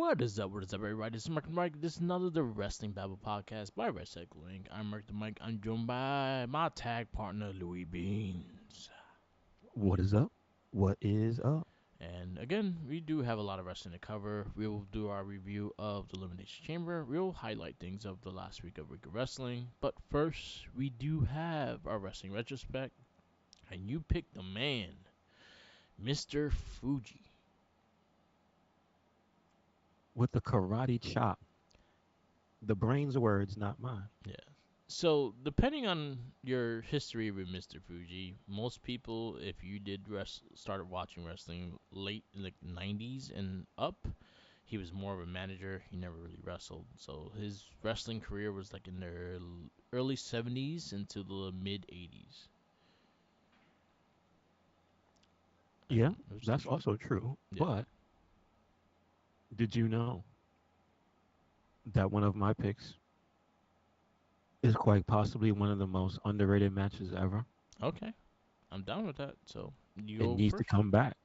What is up? What is up, everybody? This is Mark the Mike. This is another The Wrestling Babble podcast by Wrestling Link. I'm Mark the Mike. I'm joined by my tag partner, Louis Beans. What is up? What is up? And again, we do have a lot of wrestling to cover. We will do our review of the Elimination Chamber. We'll highlight things of the last week of Week of Wrestling. But first, we do have our wrestling retrospect. And you picked the man, Mr. Fuji. With the karate chop. The brain's words, not mine. Yeah. So, depending on your history with Mr. Fuji, most people, if you did started watching wrestling late in the 90s and up, he was more of a manager. He never really wrestled. So, his wrestling career was like in the early 70s into the mid 80s. Yeah, And it was that's also true. yeah. But did you know that one of my picks is quite possibly one of the most underrated matches ever? Okay. I'm down with that. So, you It go needs to first. come back.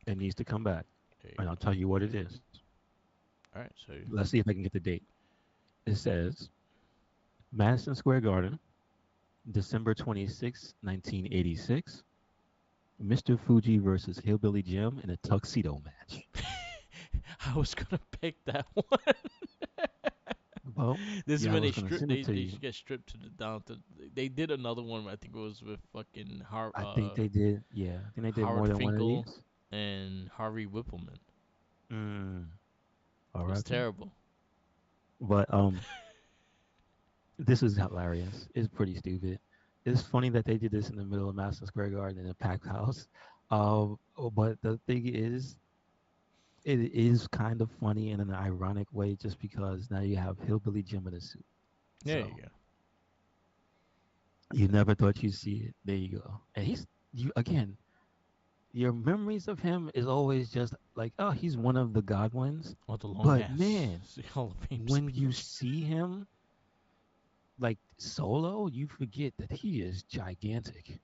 It needs to come back. There you And I'll go. tell you what it is. All right. So, Let's see if I can get the date. It says Madison Square Garden, December 26, 1986. Mr. Fuji versus Hillbilly Jim in a tuxedo match. I was going to pick that one. Well, This is yeah, I when was going to send it to they you. should get stripped to the down to. They did another one. I think it was with fucking I think they did. Yeah, I think they did Howard more than one of Finkel these. and Harvey Whippleman. Mm, It was R.I.P. terrible. But this is hilarious. It's pretty stupid. It's funny that they did this in the middle of Madison Square Garden in a packed house. But the thing is, it is kind of funny in an ironic way, just because now you have Hillbilly Jim in a suit. There you So go. you never thought you'd see it. There you go. And he's you again. Your memories of him is always just like, oh, he's one of the Godwins. Oh, the long But ass man, Hall of Fame when you speech. see him like solo, you forget that he is gigantic.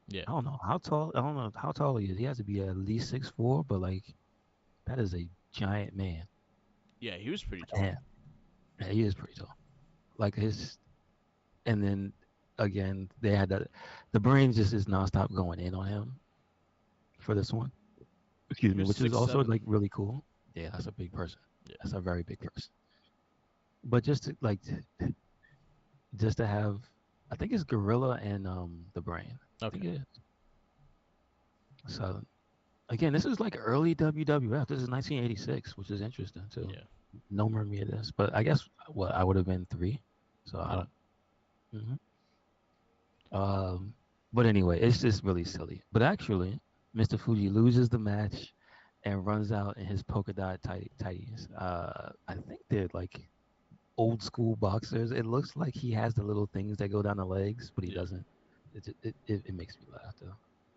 Yeah, I don't know how tall. I don't know how tall he is. He has to be at least 6'4", but like that is a giant man, yeah, he was pretty tall. and he is pretty tall. Like his, and then again, they had that. The brain just is nonstop going in on him for this one. Excuse He me, was which is six also seven. like really cool. Yeah, that's a big person. Yeah. That's a very big person. But just to, like just to have, I think it's Gorilla and the Brain. I Okay. think it is. So again, this is like early WWF. This is 1986, which is interesting too. Yeah. No memory of this, but I guess what I would have been three. So I Yeah. don't. hmm but anyway, it's just really silly. But actually, Mr. Fuji loses the match and runs out in his polka dot tighties. I think they're like old school boxers. It looks like he has the little things that go down the legs, but he Yeah. doesn't. It makes me laugh though.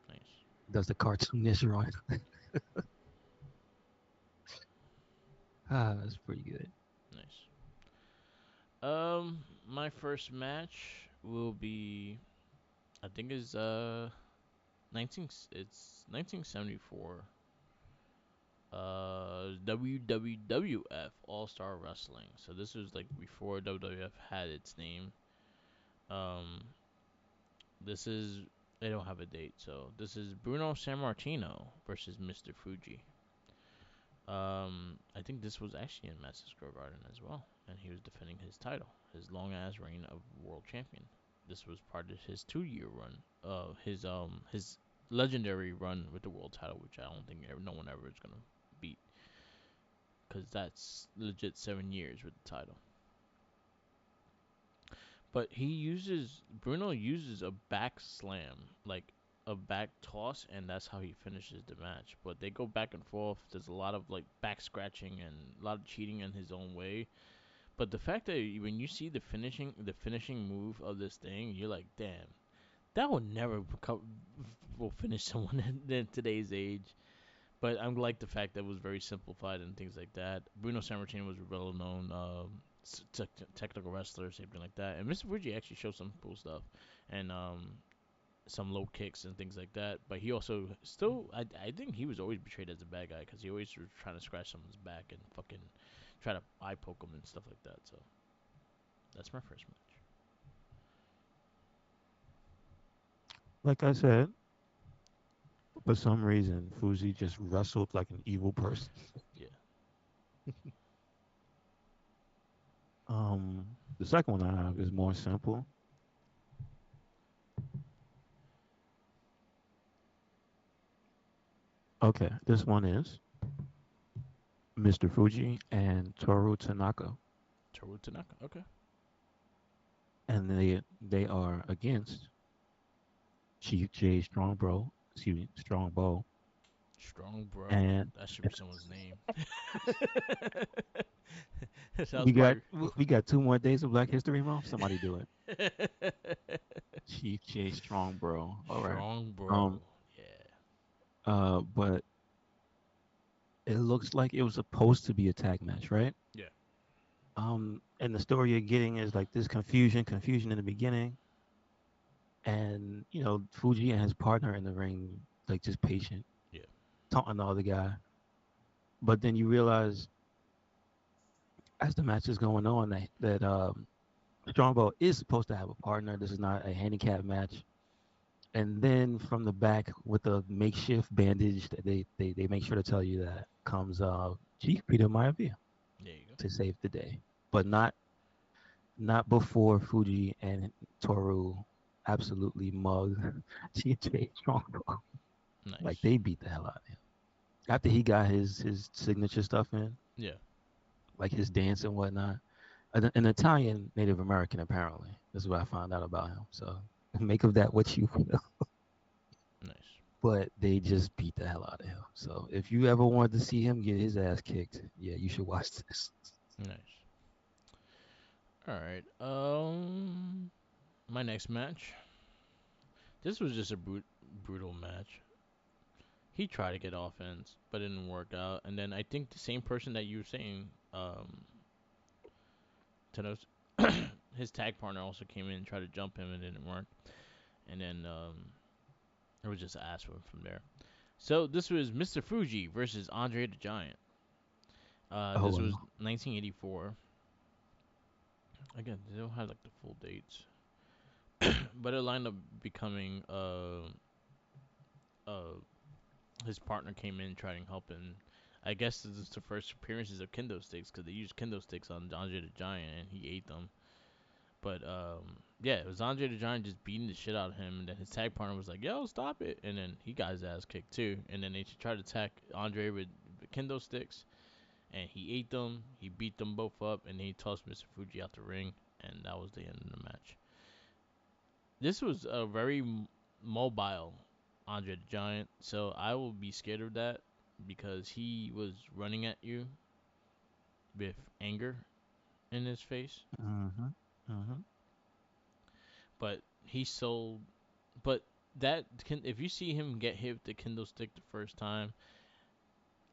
Nice. Does the cartoonish run? That's pretty good. Nice. My first match will be. I think is 19. It's 1974. WWF All Star Wrestling. So this was like before WWF had its name. Um, this is they don't have a date, so this is Bruno Sammartino versus Mr. Fuji. I think this was actually in Madison Square Garden as well, and he was defending his title, his long ass reign of world champion. This was part of his 2 year run, his legendary run with the world title, which I don't think no one ever is gonna beat, because that's legit 7 years with the title. But Bruno uses a back slam, like a back toss, and that's how he finishes the match. But they go back and forth. There's a lot of like back scratching and a lot of cheating in his own way. But the fact that when you see the finishing move of this thing, you're like, damn, that will never will finish someone in today's age. But I'm like the fact that it was very simplified and things like that. Bruno Sammartino was a well-known technical wrestler, something like that. And Mr. Fuji actually showed some cool stuff. And some low kicks and things like that. But he also still, I think he was always portrayed as a bad guy because he always was trying to scratch someone's back and fucking try to eye poke them and stuff like that. So that's my first match. Like I said, for some reason, Fuji just wrestled like an evil person. Yeah, The second one I have is more simple. Okay, this one is Mr. Fuji and Toru Tanaka, Toru Tanaka. Okay, and they are against Chief J Strongbro, excuse me, Strongbow, strong bro. and That should be someone's name. we South got Park. we got 2 more days of Black History Month. Somebody do it. Chief J Strongbro. All right. strong bro. Um. Yeah. But it looks like it was supposed to be a tag match, right? Yeah. And the story you're getting is like this confusion in the beginning, and Fuji and his partner in the ring, like just patient, Yeah. taunting the other guy. But then you realize as the match is going on that Strongbow is supposed to have a partner. This is not a handicap match. And then from the back with a makeshift bandage that they make sure to tell you that comes Chief Peter Maivia There you go. to save the day, but not before Fuji and Toru absolutely mug TJ Strongbow. Like Nice. they beat the hell out of him. After he got his signature stuff in, Yeah. like his dance and whatnot. An Italian Native American, apparently. This is what I found out about him. So make of that what you will. Nice. But they just beat the hell out of him. So if you ever wanted to see him get his ass kicked, yeah, you should watch this. Nice. All right. My next match. This was just a brutal match. He tried to get offense, but it didn't work out. And then I think the same person that you were saying, Thanos, his tag partner also came in and tried to jump him and it didn't work. And then it was just ass from there. So this was Mr. Fuji versus Andre the Giant. Oh This was well. 1984. Again, they don't have like the full dates, but it lined up becoming uh his partner came in trying to help him. I guess this is the first appearances of kendo sticks because they used kendo sticks on Andre the Giant and he ate them. But yeah, it was Andre the Giant just beating the shit out of him, and then his tag partner was like, "Yo, stop it!" And then he got his ass kicked too. And then they tried to attack Andre with kendo sticks, and he ate them. He beat them both up, and then he tossed Mr. Fuji out the ring, and that was the end of the match. This was a very mobile Andre the Giant, so I will be scared of that because he was running at you with anger in his face. Mm-hmm. Mm-hmm. But he sold. But that can, if you see him get hit with the Kindle stick the first time,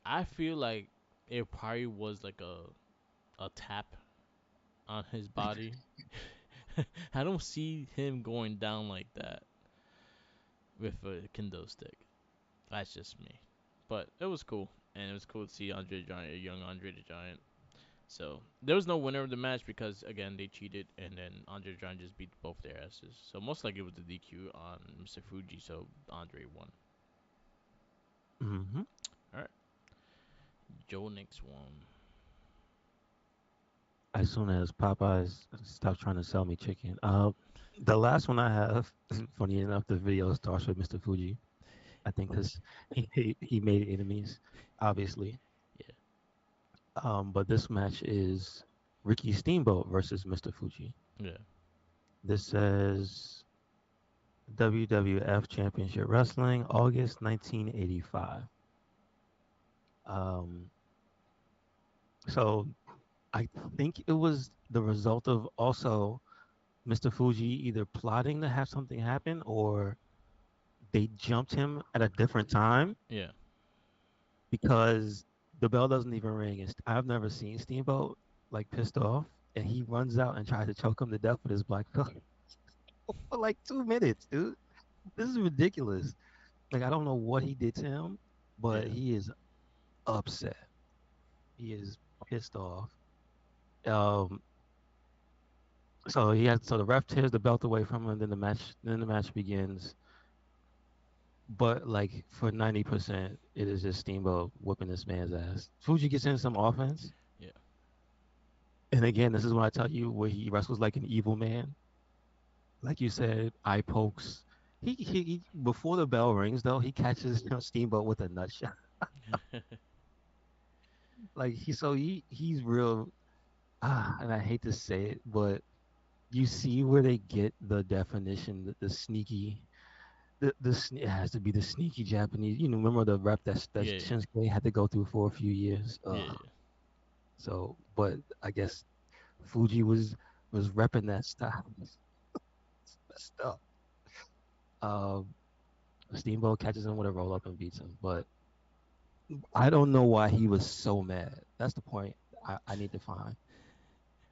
I feel like it probably was like a tap on his body. I don't see him going down like that with a Kindle stick. That's just me. But it was cool, and it was cool to see Andre the Giant, a young Andre the Giant. So there was no winner of the match because again they cheated, and then Andre the Giant just beat both their asses. So most likely it was the DQ on Mr. Fuji, so Andre won. Mm-hmm. All right, Joe next one. As soon as Popeyes stopped trying to sell me chicken. The last one I have, funny enough, the video starts with Mr. Fuji. I think because he made enemies, obviously. Yeah, But this match is Ricky Steamboat versus Mr. Fuji. yeah, This says WWF Championship Wrestling, August 1985. Um, so I think it was the result of also Mr. Fuji either plotting to have something happen or they jumped him at a different time yeah. because the bell doesn't even ring. And I've never seen Steamboat like pissed off, and he runs out and tries to choke him to death with his black belt for like 2 minutes, dude. This is ridiculous. Like I don't know what he did to him, but Yeah. he is upset. He is pissed off. Um, so the ref tears the belt away from him. Then the match begins. But like for 90%, it is just Steamboat whooping this man's ass. Fuji gets in some offense, Yeah. and again, this is when I tell you where he wrestles like an evil man. Like you said, eye pokes. He before the bell rings though, he catches Steamboat with a nut shot. Like he's real. And I hate to say it, but you see where they get the definition, the sneaky, it has to be the sneaky Japanese. Remember the rep that Yeah. Shinsuke had to go through for a few years. Yeah. So, but I guess Fuji was repping that style. It's messed up. Um, Steamboat catches him with a roll up and beats him, but I don't know why he was so mad. That's the point I need to find.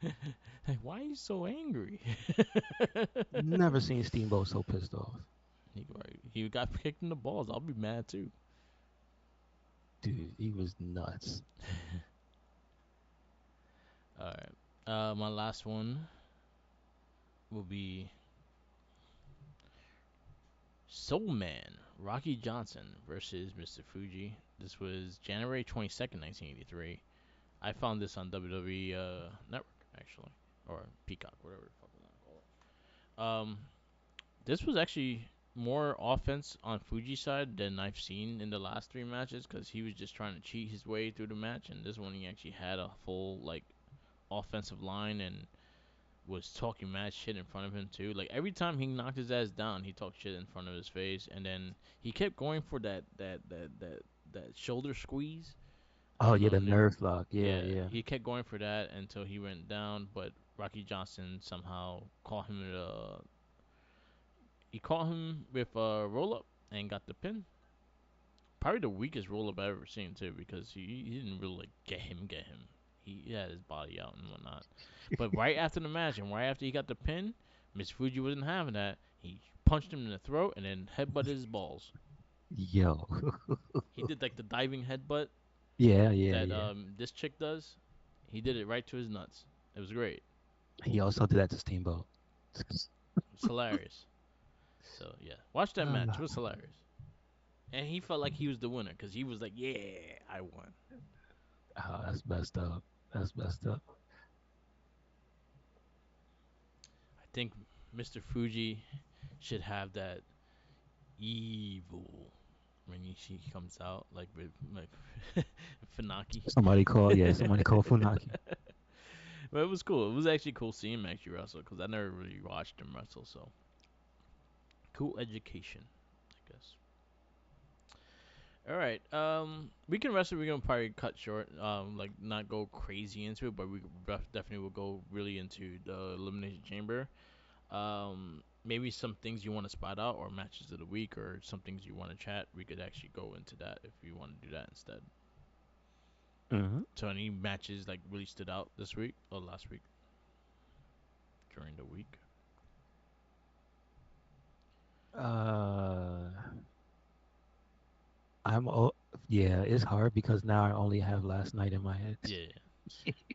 Like, why are you so angry? Never seen Steamboat so pissed off. he got kicked in the balls. I'll be mad too. Dude, he was nuts. All right. My last one will be Soul Man Rocky Johnson versus Mr. Fuji. This was January 22nd, 1983. I found this on WWE Network actually, or Peacock, whatever the fuck we want to call it. This was actually more offense on Fuji's side than I've seen in the last three matches because he was just trying to cheat his way through the match, and this one he actually had a full like offensive line and was talking mad shit in front of him too. Like every time he knocked his ass down, he talked shit in front of his face, and then he kept going for that shoulder squeeze. I Oh don't yeah, know the the name. nerve lock. Yeah, Yeah, yeah. he kept going for that until he went down, but Rocky Johnson somehow caught him with a roll up and got the pin. Probably the weakest roll up I've ever seen too, because he didn't really like, get him. He had his body out and whatnot. But right after the match and right after he got the pin, Miss Fuji wasn't having that. He punched him in the throat and then headbutted his balls. Yo. He did like the diving headbutt Yeah, yeah, that yeah. this chick does. He did it right to his nuts. It was great. He also did that to Steamboat. It's hilarious. So yeah, watch that match. Uh, It was hilarious. And he felt like he was the winner because he was like, "Yeah, I won." oh, that's messed up. That's messed up. I think Mr. Fuji should have that evil when she comes out, like with like Funaki. Somebody call Funaki. But it was cool. It was actually cool seeing him actually wrestle because I never really watched him wrestle. So cool education, I guess. All right. We can wrestle. We're gonna probably cut short. Like not go crazy into it, but we definitely will go really into the elimination chamber. Maybe some things you want to spot out, or matches of the week, or some things you want to chat. We could actually go into that if you want to do that instead. Hmm. So any matches like really stood out this week or last week during the week? Uh, I'm oh yeah, it's hard because now I only have last night in my head. Yeah,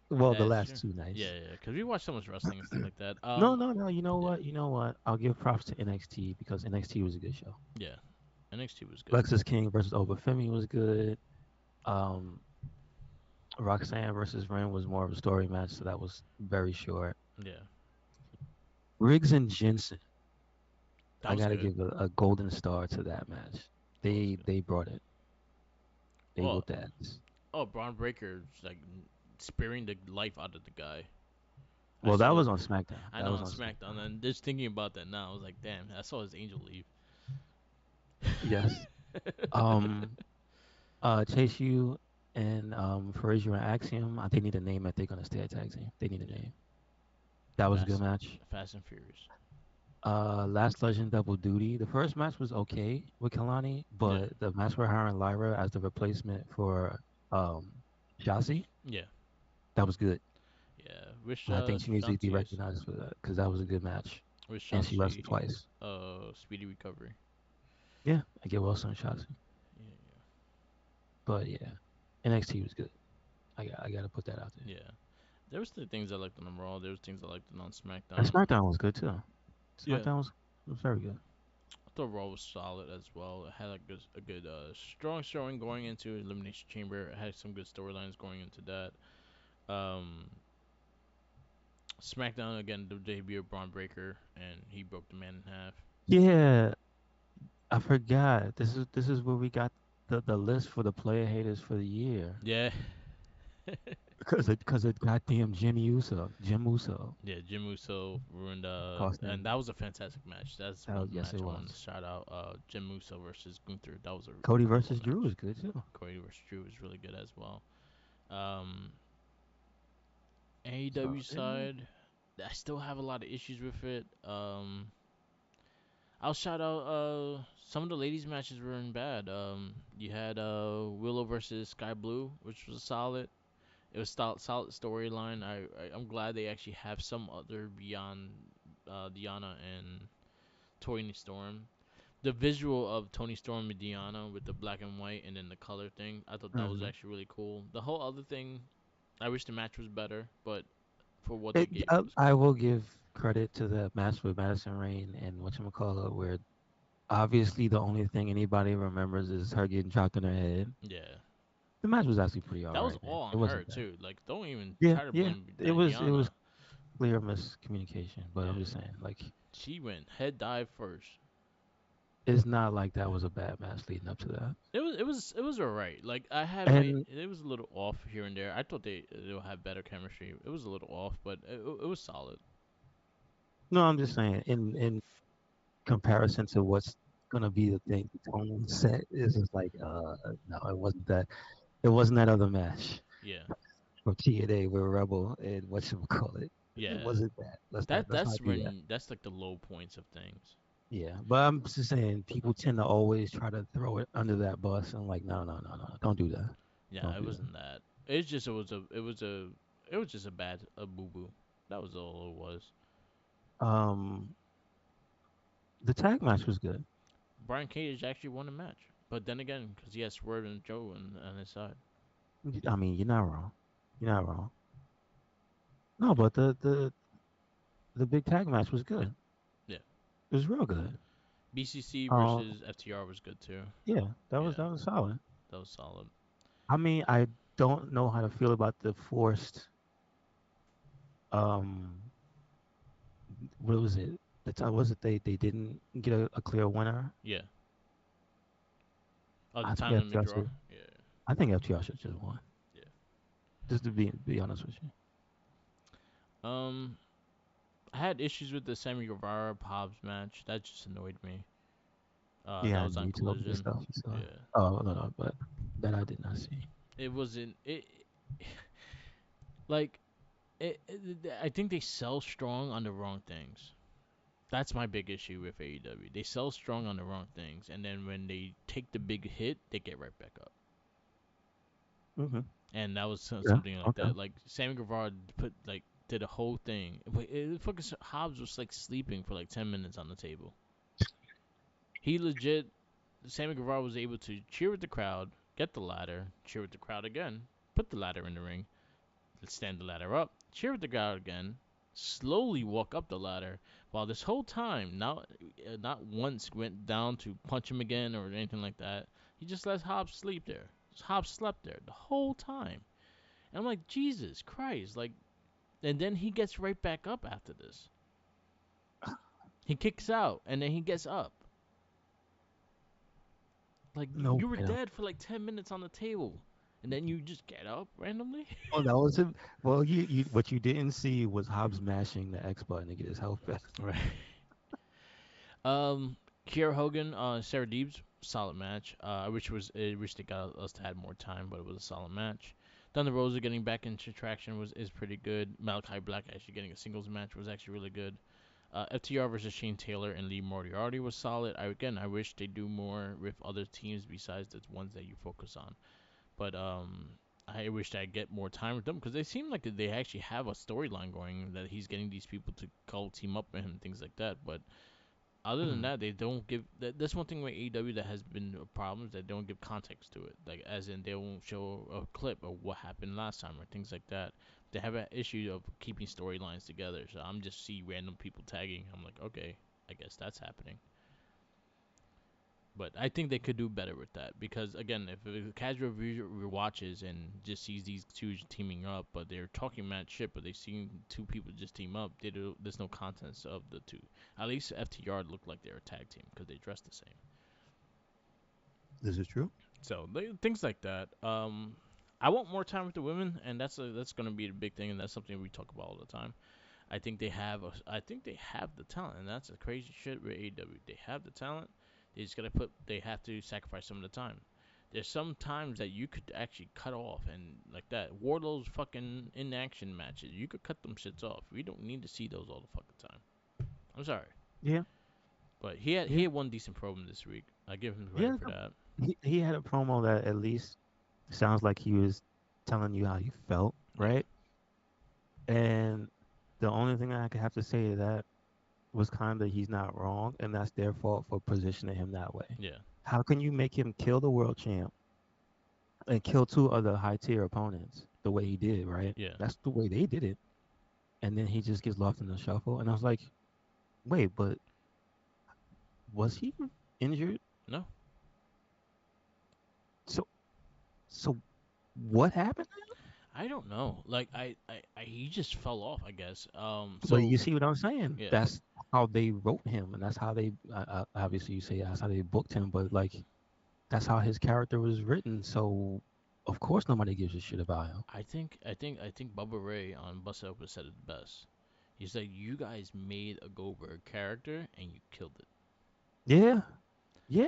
Well, the that's last true. two nights. Yeah, because we watch so much wrestling and stuff like that. No, no, no. You know Yeah, what? You know what? I'll give props to NXT because NXT was a good show. yeah. NXT was good. Lexus King versus Obafemi was good. Um, Roxanne versus Ren was more of a story match, so that was very short. Yeah, Riggs and Jensen, that I was gotta good. give a golden star to that match. That was They good. they brought it. They Oh, whooped ass. Braun Breaker like spearing the life out of the guy. I Well, that saw. was on SmackDown. I That know was on on SmackDown, SmackDown. and just thinking about that now, I was like, damn, I saw his angel leave. Yes. Um. Chase U and Frazier and Axiom. They need a name if they're gonna stay a tag team. They need a Yeah, name. That was a good Fast, match. Fast and Furious. Last Legend Double Duty. The first match was okay with Kalani, Yeah, but the match for her and Lyra as the replacement for Shasi, yeah, that was good. yeah. Wish And I think she needs to be Shanti, recognized for that because that was a good match. wish And she wrestled Shanti, twice. speedy recovery. Yeah, I get well some shots. Yeah, But yeah, NXT was good. I gotta put that out there. yeah. There was the things I liked on Raw. There was things I liked on And SmackDown. SmackDown was good too. Yeah, SmackDown was very good. I thought Raw was solid as well. It had a good strong showing going into Elimination Chamber. It had some good storylines going into that. Um, SmackDown again, the debut of Braun Breaker, and he broke the man in half. Yeah, I forgot. This is where we got the list for the player haters for the year. Yeah, Because of goddamn Jim Uso yeah. Jim Uso ruined cost and him. that was a fantastic match. That's That was, one yes, match it I wanted to was. shout out. Jim Uso versus Gunther. That was a Cody incredible versus Drew match. was good too. Cody versus Drew was really good as well. Um, So AEW yeah, side, I still have a lot of issues with it. I'll shout out some of the ladies matches weren't bad. You had Willow versus Sky Blue, which was solid. It was solid storyline. I'm glad they actually have some other beyond Diana and Tony Storm. The visual of Tony Storm and Diana with the black and white and then the color thing, I thought that was hmm actually really cool. The whole other thing, I wish the match was better, but for what they it. gave, it I, was I cool. will give credit to the match with Madison Rain and whatchamacallit, where obviously the only thing anybody remembers is her getting chopped in her head. Yeah, The match was actually pretty that was alright, man. all It on her wasn't bad. too. Like, don't even Yeah, try to yeah. blame It was Diana. clear miscommunication, but I'm Yeah, just saying, like, she went head dive first. it's not like that was a bad match leading up to that. It was alright. Like I had my And it was a little off here and there. I thought they'll have better chemistry. It was a little off, but it was solid. no, I'm just saying, in comparison to what's gonna be the thing, the tone set is just like, no, it wasn't that. It wasn't that other match Yeah, from TNA where Rebel and whatchamacallit. It yeah. wasn't that. Let's not That let's that's not do that. when that's like the low points of things. Yeah, but I'm just saying people tend to always try to throw it under that bus and like, no, no, no, no, don't do that. Yeah, Don't it do wasn't that. It's just it was just a bad a boo boo. That was all it was. that. The tag match was good. Brian Cage actually won the match, but then again, because he has Swerve and Joe on his side. I mean, you're not wrong. You're not wrong. No, but the big tag match was good. Yeah, It was real good. BCC Um, versus FTR was good too. yeah, that was Yeah, that was solid. that was solid. I mean, I don't know how to feel about the forced. Um, what was it? The time was it they didn't get a clear winner. Yeah. Oh, the I think time limit FTR draw. should. Yeah, I think FTR should just won. yeah. Just to be honest with you. Um, I had issues with the Sammy Guevara Hobbs match. That just annoyed me. That Yeah, was and on you told me the Collision. stuff you saw. Yeah, Oh no, no, but that I did not see. it wasn't. It like I think they sell strong on the wrong things. That's my big issue with AEW. They sell strong on the wrong things, and then when they take the big hit, they get right back up. Hmm. And that was Yeah. something like Okay. that. Like Sammy Guevara did a whole thing. But fucking Hobbs was like sleeping for like 10 minutes on the table. He legit, Sammy Guevara was able to cheer with the crowd, get the ladder, cheer with the crowd again, put the ladder in the ring, stand the ladder up, cheer with the crowd again, slowly walk up the ladder. While this whole time, not once went down to punch him again or anything like that. He just let Hobbs sleep there. Hobbs slept there the whole time. And I'm like, Jesus Christ, like, and then he gets right back up after this. He kicks out and then he gets up. Like No, you were I don't. dead for like 10 minutes on the table, and then you just get up randomly. Oh, that was him. Well, you what you didn't see was Hobbs mashing the X button to get his health back. Right. Um, Kiera Hogan, Sarah Deebs, solid match. I wish they got us to add more time, but it was a solid match. Thunder Rosa getting back into traction is pretty good. Malachi Black actually getting a singles match was actually really good. FTR versus Shane Taylor and Lee Moriarty was solid. I wish they do more with other teams besides the ones that you focus on. But I wish I get more time with them because they seem like they actually have a storyline going that he's getting these people to call team up with him and things like that. But Other than Hmm. that, they don't give. That's one thing with AEW that has been a problem. Is they don't give context to it. Like, as in, they won't show a clip of what happened last time or things like that. They have an issue of keeping storylines together. So I'm just see random people tagging. I'm like, okay, I guess that's happening. But I think they could do better with that because again, if a casual viewer watches and just sees these two teaming up, but they're talking mad shit, but they see two people just team up, there's no context of the two. At least FTR looked like they're a tag team because they dress the same. This is true. So things like that. I want more time with the women, and that's gonna be the big thing, and that's something we talk about all the time. I think they have the talent, and that's the crazy shit with AEW. They have the talent. They have to sacrifice some of the time. There's some times that you could actually cut off and like that. Wardlow's fucking inaction matches, you could cut them shits off. We don't need to see those all the fucking time. I'm sorry, Yeah, but he yeah, had one decent program this week. I give him credit yeah. for that. He had a promo that at least sounds like he was telling you how he felt, Yeah, right? And the only thing I could have to say to that was kind of he's not wrong, and that's their fault for positioning him that way. yeah, How can you make him kill the world champ and kill two other high tier opponents the way he did, right? yeah. That's the way they did it. And then he just gets lost in the shuffle. And I was like, wait, but was he injured? No, So, so what happened? I don't know. Like he just fell off, I guess. But you So see what I'm saying? yeah, That's how they wrote him, and that's how they obviously you say that's how they booked him. But like, that's how his character was written. So, of course, nobody gives a shit about him. I think Bubba Ray on Bust Up said it best. He's like, you guys made a Goldberg character and you killed it. Yeah, yeah,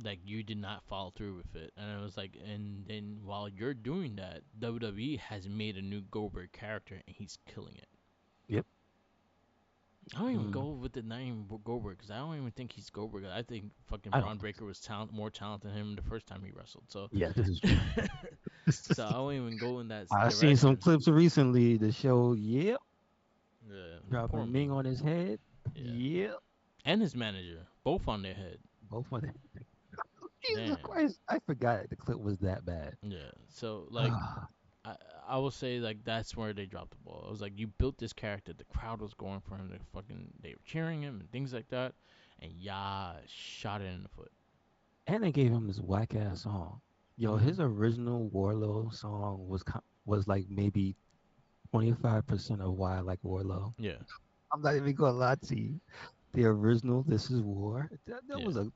Like you did not follow through with it, and I was like, and then while you're doing that, WWE has made a new Goldberg character and he's killing it. yep. I don't even Mm, go with the name Goldberg because I don't even think he's Goldberg. I think fucking I don't Braun think Breaker was more talented than him the first time he wrestled. So, Yeah, this is true. so I won't even go in that I've seen some direction. clips recently to show, yep, Yeah, poor dropping Ming Ming. on his head. Yeah, Yep, and his manager, both on their head. both of them. Jesus Damn. Christ, I forgot the clip was that bad. Yeah. So like, I I will say like that's where they dropped the ball. I was like, you built this character. The crowd was going for him. They were cheering him and things like that. And yeah, shot it in the foot. And they gave him this whack ass song. Yo, Mhm. his original Warlow song was like maybe 25% of why I like Warlow. Yeah. I'm not even gonna lie to you. The original This Is War, that Yeah. was a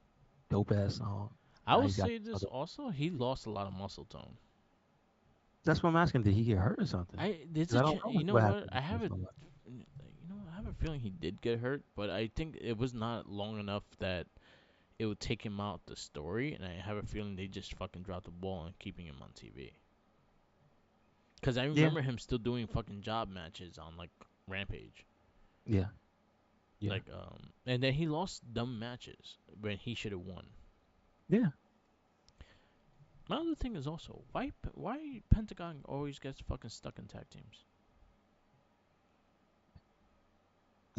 dope ass song. I Now will he's got say this other. also. He lost a lot of muscle tone. That's what I'm asking. Did he get hurt or something? There's Because I don't know you know what what happened I with have this a one. I have a feeling he did get hurt, but I think it was not long enough that it would take him out the story, and I have a feeling they just fucking dropped the ball on keeping him on TV. Cause I Yeah, remember him still doing fucking job matches on like Rampage, yeah, yeah, like and then he lost dumb matches when he should have won. yeah. My other thing is also why Pentagon always gets fucking stuck in tag teams.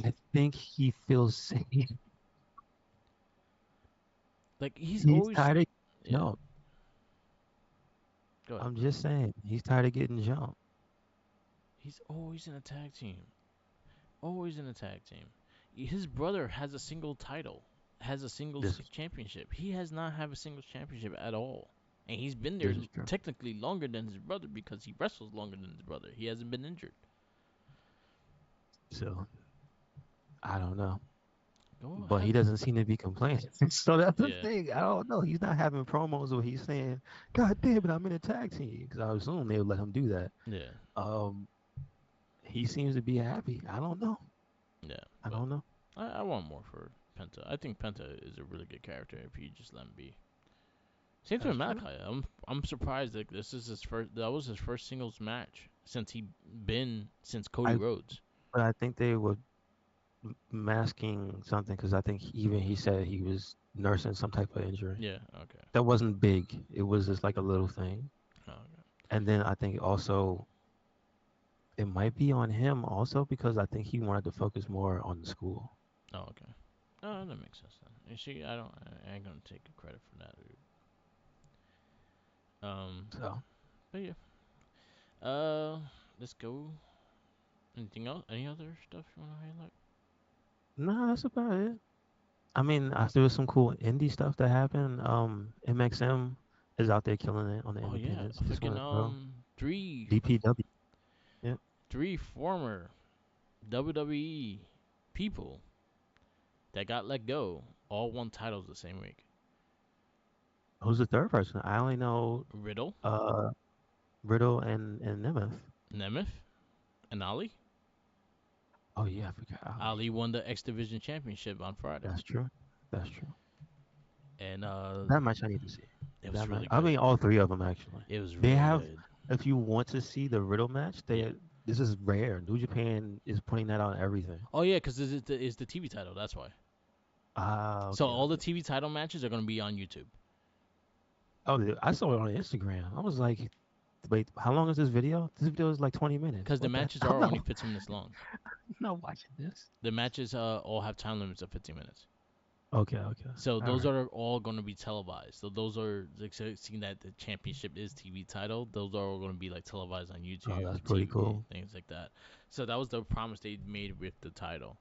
I think he feels safe. Like he's He's always tired of yeah. getting jumped. Go ahead. I'm just saying, he's tired of getting jumped. He's always in a tag team. Always in a tag team. His brother has a single title, has a This singles is championship. He has not have a singles championship at all, and he's been there this is true. technically longer than his brother because he wrestles longer than his brother. He hasn't been injured. So I don't know, Go but he have doesn't seem to be complaining. So that's the yeah, thing. I don't know. He's not having promos where he's saying, "God damn it, I'm in a tag team," because I assume they would let him do that. yeah, Um, he seems to be happy. I don't know. yeah. I But don't know. I want more for Penta. I think Penta is a really good character if you just let him be. Same thing That's with true. Malachi. I'm surprised that this is his first. That was his first singles match since he been since Cody I Rhodes. but I think they were masking something because I think even he said he was nursing some type of injury. Yeah. Okay. That wasn't big. It was just like a little thing. Okay. And then I think also it might be on him also because I think he wanted to focus more on the school. Oh, okay. That makes sense then. You see, I ain't gonna take credit for that. Um, So but yeah. Let's go. Anything else? Any other stuff you want to highlight? no, that's about it. I mean, there was some cool indie stuff that happened. MXM is out there killing it on the Oh yeah, independents. Just freaking want to throw three DPW. Yeah. three former WWE people that got let go all won titles the same week. Who's the third person? I only know Riddle, uh Riddle and Nemeth. Nemeth, and Ali. Oh yeah, I forgot Ali. Ali won the X Division Championship on Friday, That's true. That's true. and That match I need to see. it was That match. really I good. mean, all three of them actually. It was They really have. good. If you want to see the Riddle match, Yeah. they this is rare. New Japan is putting that on everything. Oh yeah, because it's the TV title. That's why. Ah, So okay, all the okay. TV title matches are gonna be on YouTube. Oh, I saw it on Instagram. I was like, wait, how long is this video? This video is like 20 minutes. Because the What the? matches I'm are not, only 15 minutes long. I'm not watching this. The matches all have time limits of 15 minutes. Okay, okay. So All those right. are all going to be televised. So those are like seeing that the championship is TV title. Those are all going to be like televised on Oh, YouTube, that's pretty TV, cool. things like that. So that was the promise they made with the title.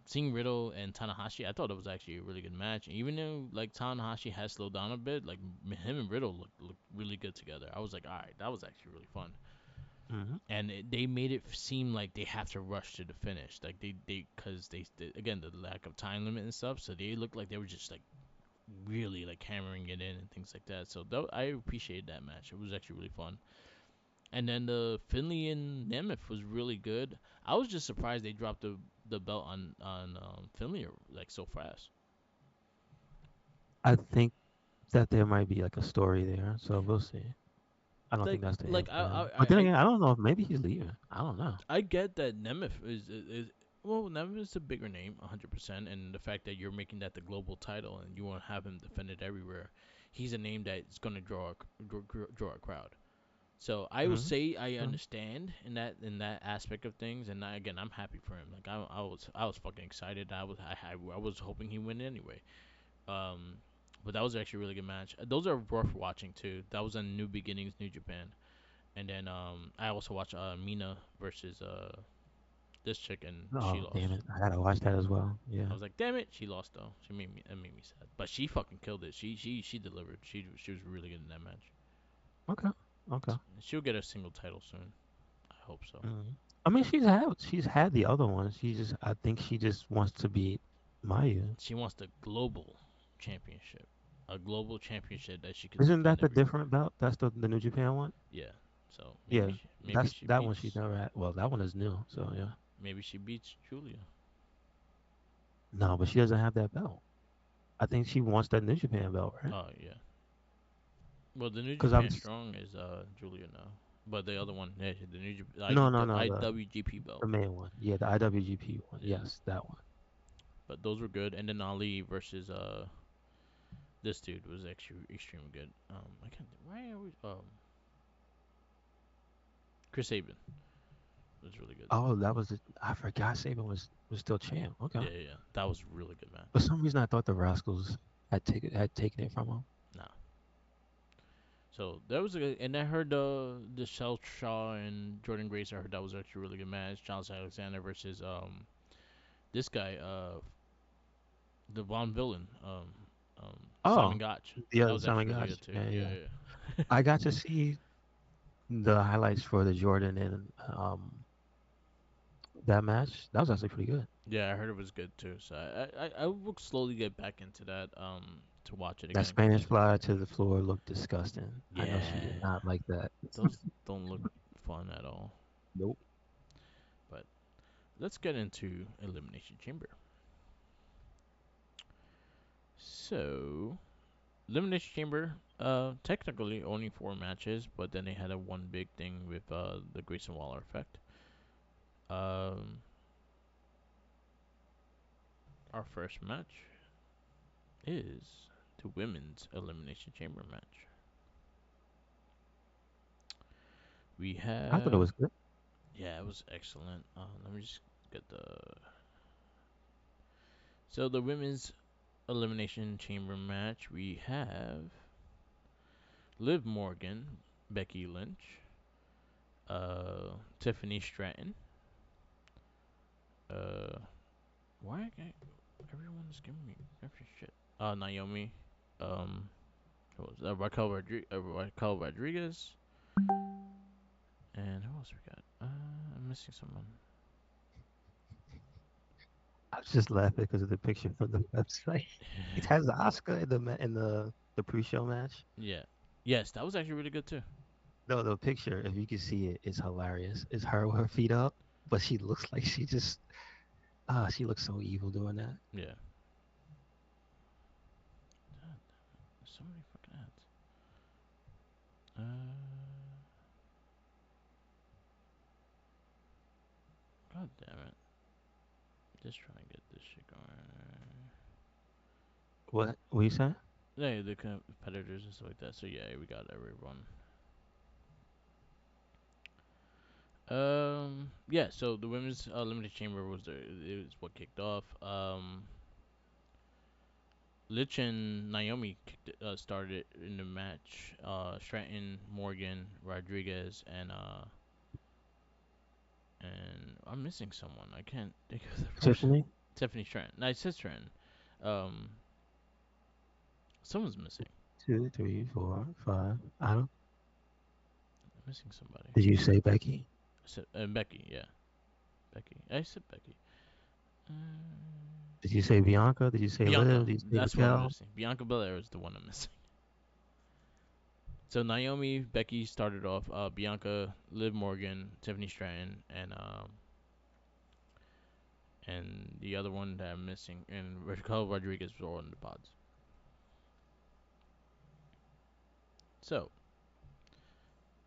Seeing Riddle and Tanahashi, I thought it was actually a really good match. Even though like Tanahashi has slowed down a bit, like him and Riddle look really good together. I was like, all right, that was actually really fun. Hmm. And they made it seem like they have to rush to the finish, like because again the lack of time limit and stuff. So they looked like they were just like really like hammering it in and things like that. So I appreciated that match. It was actually really fun. And then the Finley and Nemeth was really good. I was just surprised they dropped the belt on Finley like so fast. I think that there might be like a story there, so we'll see. I don't think that's the Like end for I him. I But then I again, I don't know if maybe he's leaving. I don't know. I get that Nemeth is well, Nemeth is a bigger name, 100%, and the fact that you're making that the global title and you want to have him defend it everywhere, he's a name that's going to draw a crowd. So I will Hmm. say I True. understand in that aspect of things, and again I'm happy for him. Like I was fucking excited. I was hoping he win anyway. Um, but that was actually a really good match. Those are worth watching too. That was on New Beginnings, New Japan, and then I also watched Mina versus this chick, and she Oh, damn lost. it. I gotta watch that as well. I Yeah. was like, damn it, she lost though. It made me sad, but she fucking killed it. She delivered. She was really good in that match. Okay. Okay. She'll get a single title soon. I hope so. Hmm. I mean, she's had the other one. She just I think she just wants to beat Maya. She wants the global championship, a global championship that she could Isn't defend that the everywhere. different belt? That's the New Japan one. Yeah. So Yeah, maybe that's she that one she's beats never had. Well, that one is new. So yeah. Julia. No, but she doesn't have that belt. I think she wants that New Japan belt, right? Oh yeah. Well, the New Because I'm Japan Strong is Julia now, but the other one, yeah, the no, no, The no, IWGP belt. the main one. Yeah, the IWGP one. Yeah. Yes, that one. But those were good, and then Ali versus this dude was actually extremely good. I can't. Why are we Chris Sabin was really good. Oh, that was it. I forgot Saban was still champ. Okay. Yeah, yeah, yeah. That was a really good For match. some reason, I thought the Rascals had taken it from him. Nah. So that was a good, and I heard the Shell Shaw and Jordan Grace. I heard that was actually a really good match. Charles Alexander versus this guy the Von Villain Simon Oh, Gotch. yeah, That the was Simon actually really good Gotch. too. Yeah, Yeah, yeah. yeah. I got to see the highlights for the Jordan and that match. That was actually pretty good. Yeah, I heard it was good too. So I will slowly get back into that to watch it That again because Spanish fly to the floor looked disgusting. I know she did yeah, not like that. those don't look fun at all. Nope. But let's get into Elimination Chamber. So Elimination Chamber, technically only four matches, but then they had a one big thing with the Grayson Waller effect. Um, our first match is the women's Elimination Chamber match. We I thought it have was good. yeah, it was excellent. Let me just get the So the women's elimination chamber match, we have Liv Morgan, Becky Lynch, Tiffany Stratton. Uh, why everyone's giving me every shit? Naomi. Um, who was Raquel Rodriguez, and who else we got? I'm missing someone. I was just laughing because of the picture from the website. It has Oscar in the pre-show match. Yeah. Yes, that was actually really good too. No, the picture, if you can see it, it's hilarious. It's her with her feet up, but she looks like she looks so evil doing that. Yeah. God, there's so many fucking ads. God damn it. Just trying to get this shit going. What you saying? Yeah, the competitors and stuff like that. So yeah, we got everyone. Yeah. So the women's limited chamber was what kicked off. Lich and Naomi started in the match. Stratton, Morgan, Rodriguez, and I'm missing someone. I can't think of the person. Tiffany? Tiffany Stratton. No, it says Stratton. Um, someone's missing. Two, three, four, five. I don't. I'm missing somebody. Did you say Becky? I said Becky. Yeah, Becky. I said Becky. Did you say Bianca? Did you say Bianca. Liv? Did you say That's what I'm Raquel? missing. Bianca Belair is the one I'm missing. So Naomi, Becky started off. Bianca, Liv Morgan, Tiffany Stratton, and the other one that I'm missing, and Raquel Rodriguez were all in the pods. So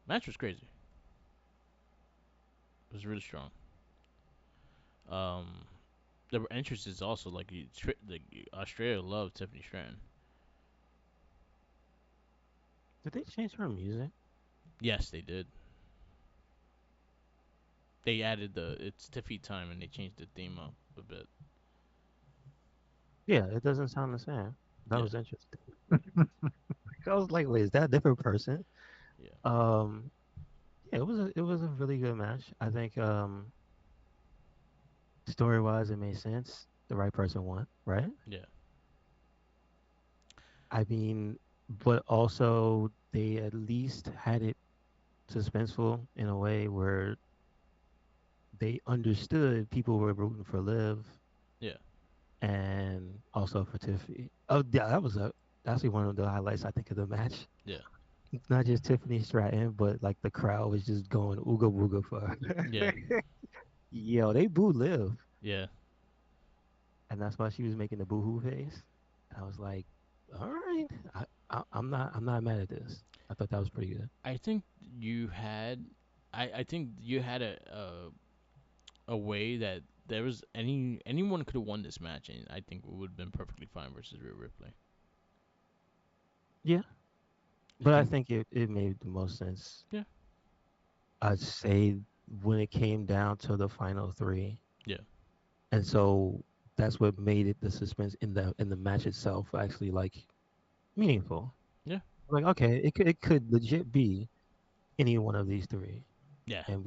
match was crazy. It was really strong. Um, the entrance is also like Australia loved Tiffany Stratton. Did they change her music? Yes, they did. They added the it's Tiffy time and they changed the theme up a bit. Yeah, it doesn't sound the same. That Yeah, was interesting. I was like, wait, is that a different person? yeah, Um, yeah, it was a really good match. I think story wise it made sense. The right person won, right? yeah, I mean, but also they at least had it suspenseful in a way where they understood people were rooting for Liv yeah, and also for Tiffany. Oh, yeah, that was actually one of the highlights I think of the match. yeah, Not just Tiffany Stratton, but like the crowd was just going ooga booga for yeah, her. Yo, they booed Liv, yeah. and that's why she was making the boohoo face. I was like, all right, I'm not mad at this. I thought that was pretty good. I think you had, I think you had a way that there was anyone could have won this match, and I think it would have been perfectly fine versus Rhea Ripley. Yeah, I but I think, think it made the most sense. yeah, I'd say when it came down to the final three, yeah, and so that's what made it the suspense in the match itself actually like meaningful. yeah, Like okay, it could legit be any one of these three, yeah, and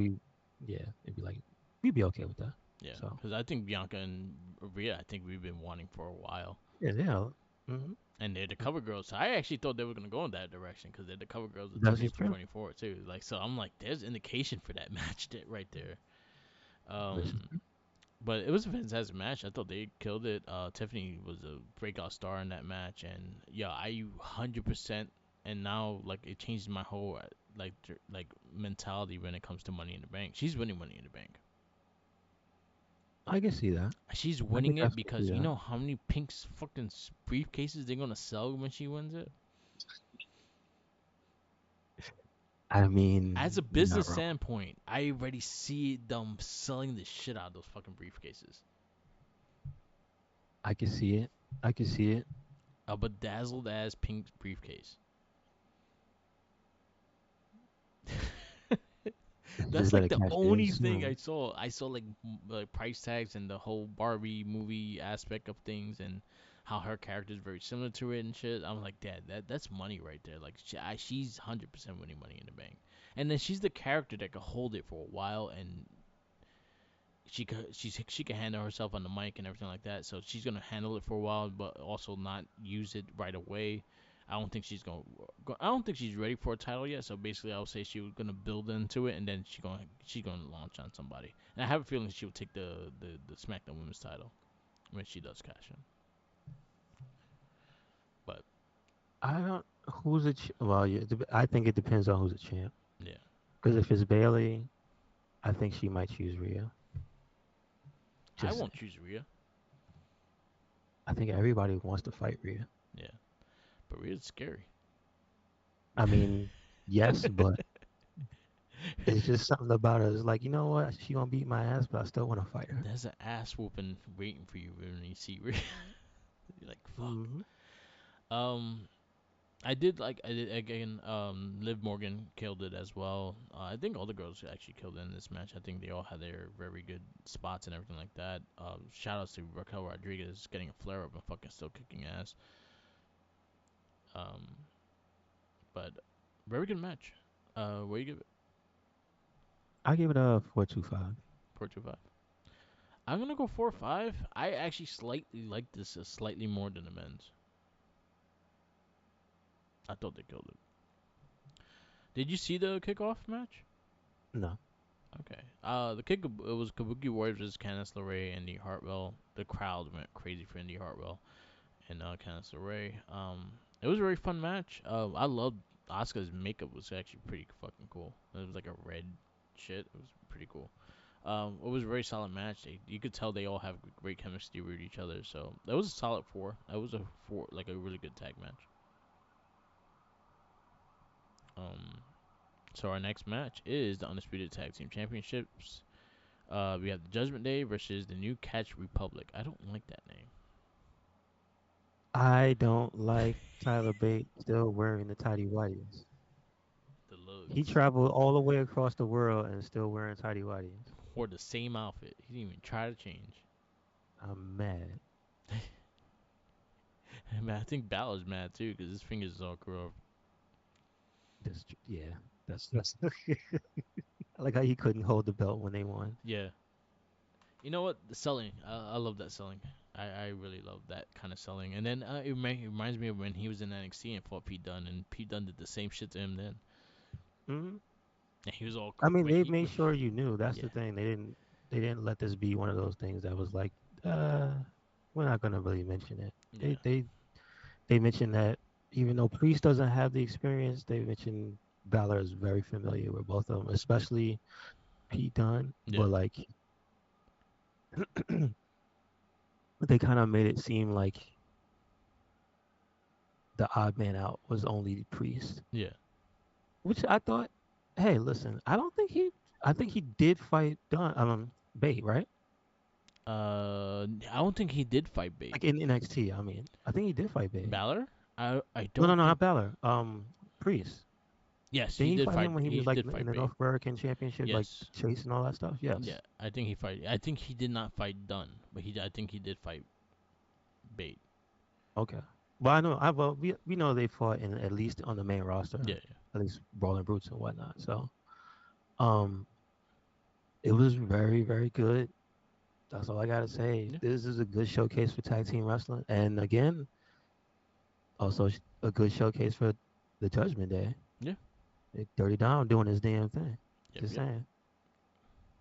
yeah, it'd be like we'd be okay with that. yeah. So Because I think Bianca and Rhea, I think we've been wanting for a while. yeah, yeah, hmm And they're the cover girls. So I actually thought they were gonna go in that direction because they're the cover girls of that's just true. 2K24 too. Like, so I'm like, there's indication for that match right there. This is Um, but it was a fantastic match. I thought they killed it. Tiffany was a breakout star in that match, and yeah, I 100%. And now, like, it changed my whole like mentality when it comes to Money in the Bank. She's winning Money in the Bank. I can see that. She's I can winning it definitely see because you that. know how many pink fucking briefcases they're gonna sell when she wins it. I As mean, a you're not business wrong. standpoint, I already see them selling the shit out of those fucking briefcases. I can see it. I can see it. A bedazzled ass pink briefcase. That's Just like better the cash it in only thing I soon. saw. I saw like like price tags and the whole Barbie movie aspect of things and how her character is very similar to it and shit. I'm like, Dad, that's money right there. Like she's 100% winning Money in the Bank, and then she's the character that could hold it for a while and she can handle herself on the mic and everything like that. So she's gonna handle it for a while, but also not use it right away. I don't think she's gonna. I don't think she's ready for a title yet. So basically, I would say she was gonna build into it, and then she's gonna launch on somebody. And I have a feeling she will take the SmackDown Women's title when she does cash in. But I don't. Who's a well? Yeah, I think it depends on who's a champ. yeah, Because if it's Bailey, I think she might choose Rhea. I Just won't saying. choose Rhea. I think everybody wants to fight Rhea. Yeah, but Rhea's scary. I mean, yes, but it's just something about her. It's like, you know what? She gonna beat my ass, but I still want to fight her. There's an ass whooping waiting for you when you see Rhea. You're like, fuck. Hmm. Um, I did again. Liv Morgan killed it as well. I think all the girls actually killed it in this match. I think they all had their very good spots and everything like that. Shout outs to Raquel Rodriguez getting a flare up and fucking still kicking ass. Um, but very good match. What do you give it? I give it a 4.25. 4.25. I'm gonna go 4.5. I actually slightly like this slightly more than the men's. I thought they killed it. Did you see the kickoff match? No, Okay. The kick it was Kabuki Warriors versus Candice LeRae and Indy Hartwell. The crowd went crazy for Indy Hartwell and Candice LeRae. It was a very fun match. I loved Asuka's makeup was actually pretty fucking cool. It was like a red shit. It was pretty cool. It was a very solid match. You could tell they all have great chemistry with each other. So that was a solid four. That was a four, like a really good tag match. Um, so our next match is the Undisputed Tag Team Championships. We have the Judgment Day versus the New Catch Republic. I don't like that name. I don't like Tyler Bate still wearing the tidy whities. The He looks. traveled all the way across the world and still wearing tidy whities. Wore the same outfit. He didn't even try to change. I'm mad. Man, I think Balor's mad too because his fingers is all curved. Yeah, that's. I like how he couldn't hold the belt when they won. Yeah. You know what? The selling. I love that selling. I really love that kind of selling. And then it reminds me of when he was in NXT and fought Pete Dunne, and Pete Dunne did the same shit to him then. Hmm. And he was all I mean, when they he made when sure you knew. That's yeah the thing. They didn't let this be one of those things that was like, uh, we're not gonna really mention it. yeah They mentioned that even though Priest doesn't have the experience, they mentioned Balor is very familiar with both of them, especially Pete Dunne. yeah But like, they kind of made it seem like the odd man out was only Priest, yeah. which I thought, hey, listen, I think he did fight Dunne, Bate, right? I don't think he did fight Bate. Like in NXT, I mean, I think he did fight Bate. Balor? I No, no, don't no, think. not Balor. Priest. Yes, Didn't he he did fight fight. him when he He was like did in fight the Bate. North American Championship, like Yes. Chase and all that stuff? Yes. Yeah, I think he fight. I think he did not fight Dunn, but I think he did fight Bate. Okay. Well, I know. We know they fought in at least on the main roster, Yeah, at least Brawling Brutes and whatnot. So, um, it was very, very good. That's all I gotta say. yeah, This is a good showcase for tag team wrestling, and again, also a good showcase for the Judgment Day. yeah, Dirty Dom doing his damn thing. yep, Just yep. saying.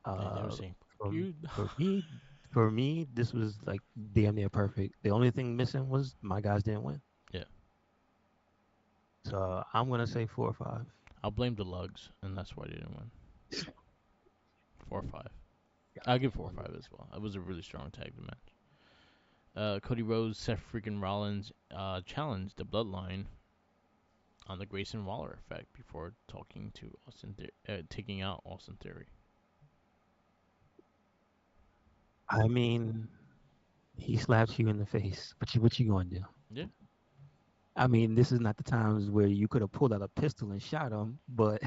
And they were Uh, saying, "Fuck for you." for me, for me, this was like damn near perfect. The only thing missing was my guys didn't win. Yeah, So I'm gonna say 4 or 5. I'll blame the lugs, and that's why they didn't win. 4 or 5. I'll give 4 or 5 as well. It was a really strong tag match. Cody Rhodes, Seth freaking Rollins challenged the Bloodline on the Grayson Waller effect before talking to taking out Austin Theory. I mean, he slapped you in the face. What you gonna do? Yeah, I mean, this is not the times where you could have pulled out a pistol and shot him, but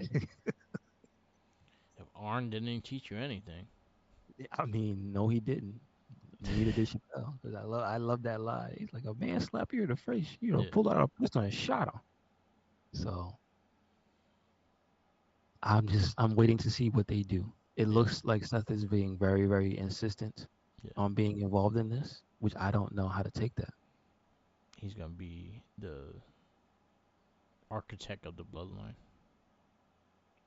Arn didn't teach you anything. I mean, no, he didn't. Neither did Chappelle. Because I love that lie. He's like, a man slapped you in the face, Yeah, pulled out a pistol and shot him. So I'm waiting to see what they do. It yeah, looks like Seth is being very, very insistent yeah. on being involved in this, which I don't know how to take that. He's gonna be the architect of the bloodline.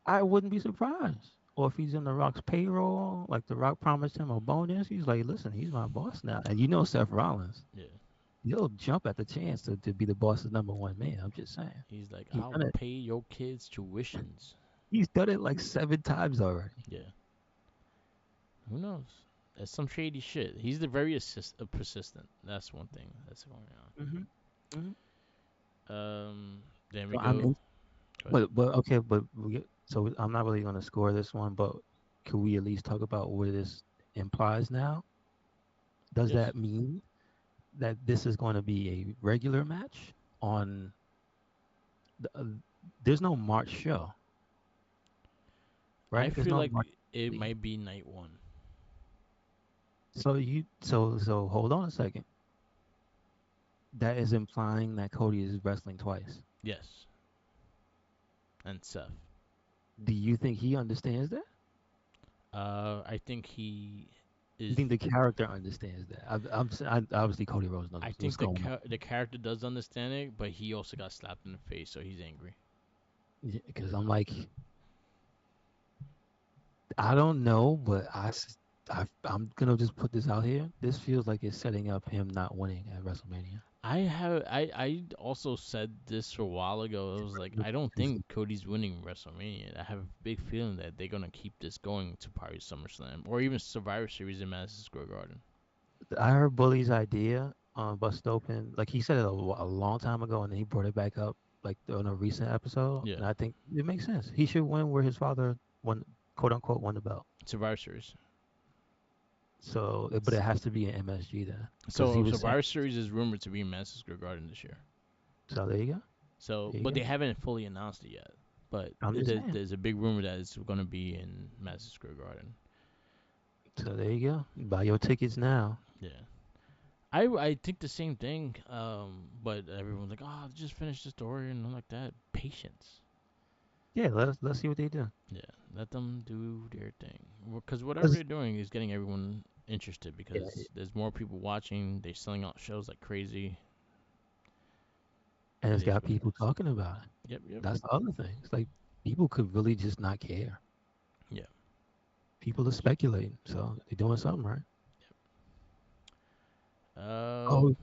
I wouldn't be surprised. Or if he's in The Rock's payroll, like The Rock promised him a bonus, he's like, listen, he's my boss now. And Seth Rollins, Yeah. he'll jump at the chance to be the boss's number one man. I'm just saying. He's like, He's I'll done it. pay your kids' tuitions. He's done it like 7 times already. Yeah. Who knows? That's some shady shit. He's the very persistent. That's one thing that's going Hmm. Hmm. on. Then we So I'm go. in, Go ahead. but okay, so I'm not really going to score this one, but could we at least talk about what this implies now? Does Yes. that mean that this is going to be a regular match on the, there's no March show, I right? There's feel no like March. it might be night one. So hold on a second. That is implying that Cody is wrestling twice. Yes. And Seth. Do you think he understands that? I think he You is. think the character understands that? Obviously Cody Rhodes knows I what's think going on. the character does understand it, but he also got slapped in the face, so he's angry. Because I'm like, I don't know, but I'm gonna just put this out here. This feels like it's setting up him not winning at WrestleMania. I also said this a while ago. I was like, I don't think Cody's winning WrestleMania. I have a big feeling that they're gonna keep this going to probably SummerSlam or even Survivor Series in Madison Square Garden. I heard Bully's idea on Bust Open. Like he said it a long time ago, and then he brought it back up like on a recent episode. Yeah, And I think it makes sense. He should win where his father won, quote unquote, won the belt. Survivor Series. So, but it has to be an MSG then, because he So was saying. Survivor Series is rumored to be in Madison Square Garden this year. So there you go. So, There you but go. they haven't fully announced it yet. But I'm just saying. there's a big rumor that it's gonna be in Madison Square Garden. So there you go. Buy your tickets now. Yeah. I think the same thing. But everyone's like, oh, just finish the story and like that. Patience. Yeah, let's see what they do. Yeah, let them do their thing. Because whatever 'Cause- they're doing is getting everyone interested. yeah, Because there's more people watching. They're selling out shows like crazy. and It it's is got what it people is. talking about it. Yep, yep, That's the other thing. It's like people could really just not care. yeah. People are speculating, so they're doing something right. Um, Oh,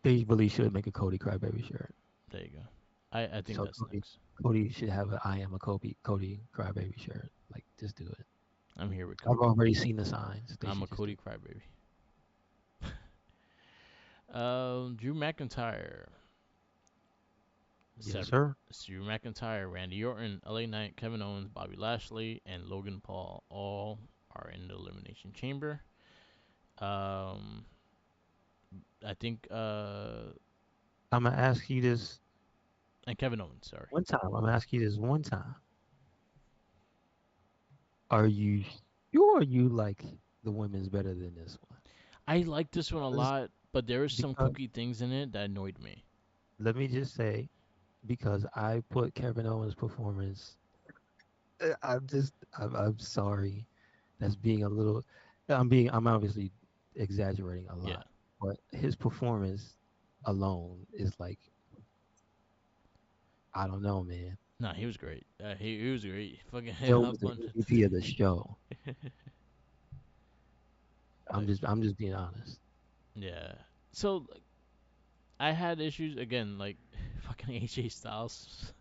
they really should make a Cody Crybaby shirt. there you go. I think So that's next. Cody should have a I am a Cody Crybaby shirt. Like, just do it. I'm here with I've Cody. already seen the signs. They I'm a should just do Cody it. crybaby. Drew McIntyre. Yes, Seven. sir. Drew McIntyre, Randy Orton, LA Knight, Kevin Owens, Bobby Lashley, and Logan Paul all are in the Elimination Chamber. Um, I think I'm gonna ask you this and Kevin Owens, sorry. one time. I'm gonna ask you this one time. Are you sure you like the women's better than this one? I like this one a Because, lot, but there is some because kooky things in it that annoyed me. let me just say, because I put Kevin Owens' performance. I'm sorry. That's being a little. I'm obviously exaggerating a Yeah. lot, but his performance alone is like, I don't know, man. Nah, he was great. He was great. Fucking Joe was up the on. MVP of the show. Like, I'm just being honest. yeah. So like, I had issues again, like fucking AJ Styles,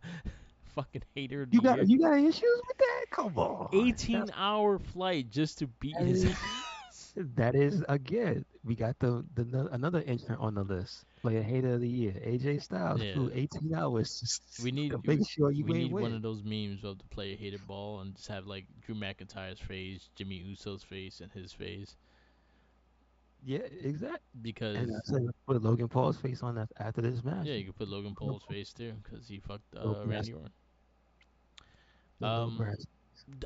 fucking hater of the year. You got issues with that? Come on. 18-hour flight just to beat That his is, ass. that is again. We got another entrant on the list. Player hater of the year. AJ Styles Yeah, flew 18 hours we to need make sure you we ain't need one win. of those memes of the player hated ball and just have like Drew McIntyre's face, Jimmy Uso's face, and his face Yeah, exactly. And I because said put Logan Paul's face on that after this match. yeah, you could put Logan Paul's face too because he fucked Little Randy brass, Orton. the little Um, brass.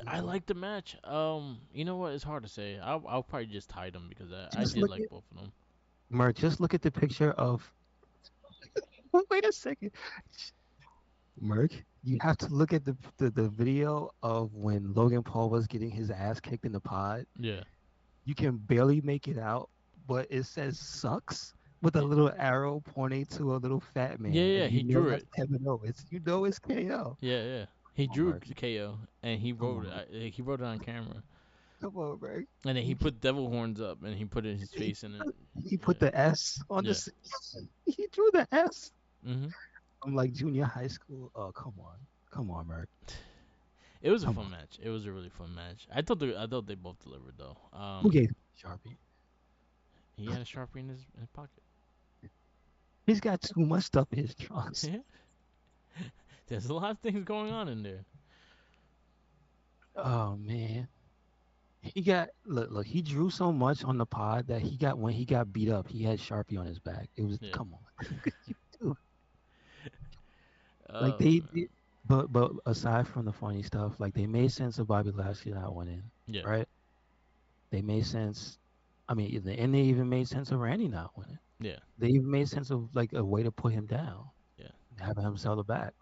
I Mhm. like the match. You know what? It's hard to say. I'll probably just tie them because I Just did look like at both of them. Merc. Just look at the picture of. Wait a second, Merc. You have to look at the video of when Logan Paul was getting his ass kicked in the pod. Yeah. You can barely make it out, but it says "sucks" with a little arrow pointing to a little fat Yeah, man, yeah. and you He know drew that's it. Kevin Owens. You know it's KO. Yeah, yeah. He Come on, drew Merc. KO and he Come wrote it. on. He wrote it on camera. Come on, Merc. And then he You put devil horns up and he put his He face in it. put, he Yeah. put the S on the. Yeah. He drew the S. Mhm. I'm like junior high school. Oh, come on, Merc. It was a Come fun on. match. It was a really fun match. I thought they both delivered though. Who gave him Sharpie? He had a sharpie in his pocket. He's got too much stuff in his trunks. There's a lot of things going on in there. Oh man. He got look. He drew so much on the pod that he got when he got beat up. He had Sharpie on his back. It was Yeah. come on, you do like Oh they man. did. But aside from the funny stuff, like they made sense of Bobby Lashley not winning, Yeah. right? They made sense. I mean, and they even made sense of Randy not winning. Yeah. They even made sense of like a way to put him down, Yeah. having him sell the back.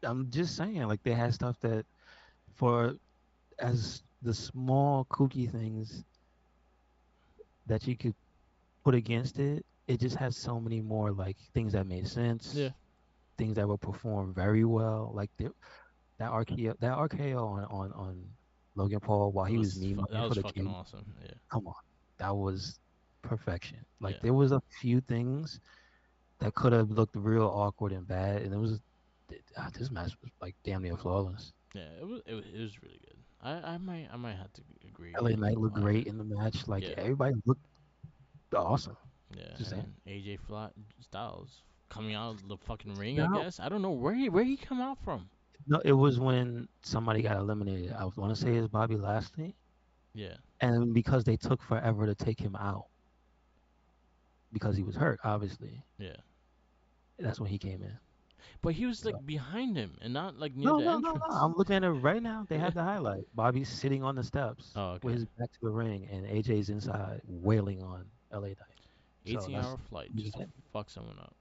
I'm just saying, like they had stuff that for as the small kooky things that you could put against it, it just has so many more like things that made sense, Yeah. things that were performed very well. Like that RKO on Logan Paul while he was knee That money was for the fucking king. awesome. Yeah. Come on, that was perfection. Like Yeah. there was a few things that could have looked real awkward and bad, and this match was like damn near flawless. Yeah. It was really good. I might have to agree. LA Knight looked great in the match. Like Yeah. everybody looked awesome. Yeah. Just saying. And AJ Styles coming out of the fucking ring. I Now, guess I don't know where he come out from. no, it was when somebody got eliminated. I want to say it's Bobby Lashley, Yeah. and because they took forever to take him out because he was hurt, obviously, Yeah. that's when he came in. But he was So like behind him and not like near no, the no, no, no. entrance. I'm looking at it right now. They Yeah. have the highlight. Bobby's sitting on the steps Oh, with okay. his back to the ring, and AJ's inside wailing on LA Knight. So 18-hour flight just to fuck someone up.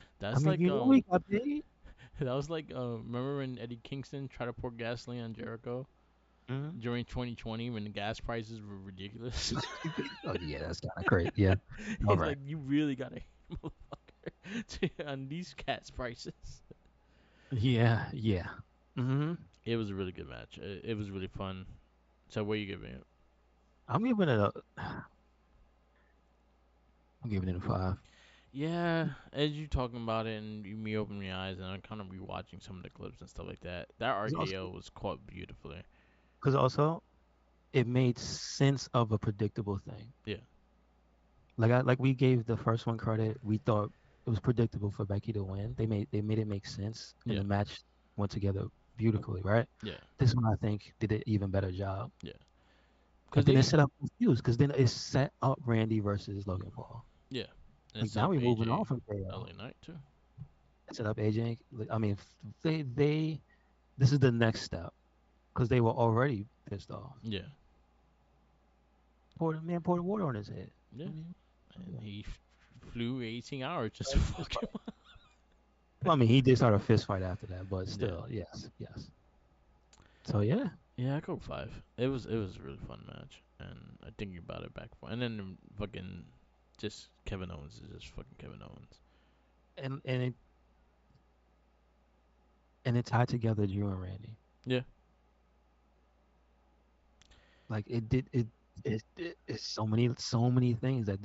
I That's mean, like you know, he got paid. that was like remember when Eddie Kingston tried to pour gasoline on Jericho Mhm. during 2020 when the gas prices were ridiculous? Oh yeah, that's kind of great. Yeah, all He's right. like, you really gotta hate motherfucker on these gas prices. Yeah, yeah. hmm It was a really good match. It was really fun. So what are you giving it? I'm giving it a. I'm giving it a 5. Yeah, as you talking about it and me opening my eyes and I'm kind of rewatching some of the clips and stuff like that. That RKO was caught beautifully. Because also it made sense of a predictable thing. Yeah, Like we gave the first one credit. We thought it was predictable for Becky to win. They made it make sense, and yeah, the match went together beautifully, right? yeah, This one I think did an even better job. yeah. Cause But then it they, set up confused because then it set up Randy versus Logan Paul. yeah, and it Like set now up we're moving AJ on from KO. LA Knight too. It set up AJ. I mean, they this is the next step because they were already pissed off. Yeah, Poured water on his head. yeah, I mean, and yeah. he flew 18 hours just to Fist fuck fight. him up. Well, I mean, he did start a fist fight after that, but Yeah, still, yes, yes. So yeah, yeah, I go 5. It was a really fun match, and I thinking about it back and then fucking just Kevin Owens is just fucking Kevin Owens. and it tied together Drew and Randy. Yeah, Like it did it's so many things that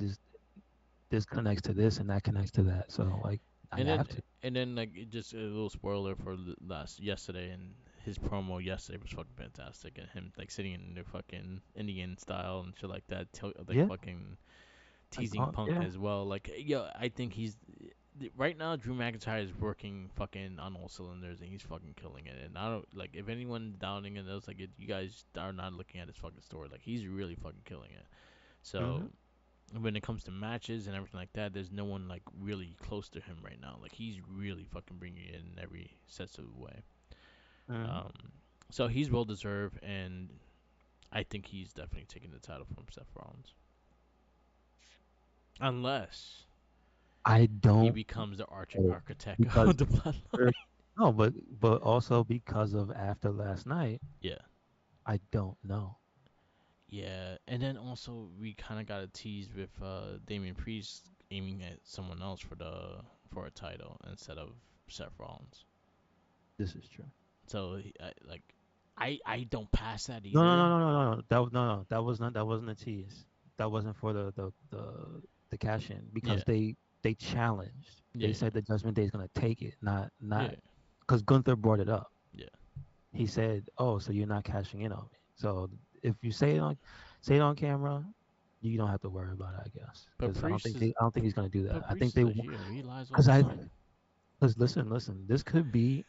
this connects to this and that connects to that. So like I and then have to. and then like just a little spoiler for last yesterday and his promo yesterday was fucking fantastic and him like sitting in the fucking Indian style and shit like that, like Yeah, fucking like teasing Punk yeah. as well. Like, yo, I think he's right now. Drew McIntyre is working fucking on all cylinders and he's fucking killing it. And I don't like if anyone's doubting it, it's like you guys are not looking at his fucking story. Like he's really fucking killing it. hmm So when it comes to matches and everything like that, there's no one like really close to him right now. Like he's really fucking bringing it in every sense of the way. hmm Um, So he's well deserved, and I think he's definitely taking the title from Seth Rollins, unless I he don't becomes the know architect because of the bloodline. no, but also because of after last night, Yeah, I don't know. yeah, and then also we kind of got a tease with Damian Priest aiming at someone else for a title instead of Seth Rollins. This is true. So I don't pass that No, no, no, either. no, no, no, no. No. That was not. That wasn't a tease. That wasn't for the cash in Yeah, because they challenged. They yeah, said the Judgment Day is gonna take it, not yeah, because Gunther brought it up. yeah. He said, "Oh, so you're not cashing in on me." So if you say it on camera, you don't have to worry about it, I guess, But because Priest is I don't think he's gonna do that. but I think Priest is they a heel. He lies all because the I time. because listen, this could be.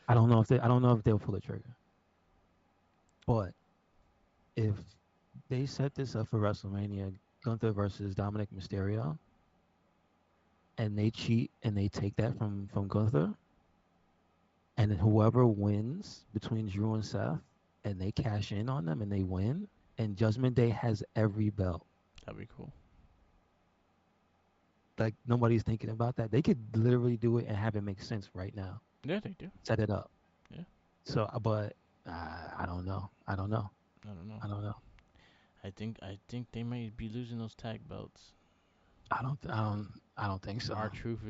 I don't know if they'll pull the trigger, but if they set this up for WrestleMania, Gunther versus Dominic Mysterio, and they cheat and they take that from Gunther, and then whoever wins between Drew and Seth, and they cash in on them and they win, and Judgment Day has every belt. That'd be cool. Like nobody's thinking about that. They could literally do it and have it make sense right now. Yeah, they do. Set it up. Yeah, So, but I don't know. I don't know. I don't know. I don't know. I think they might be losing those tag belts. I don't think so. Our truth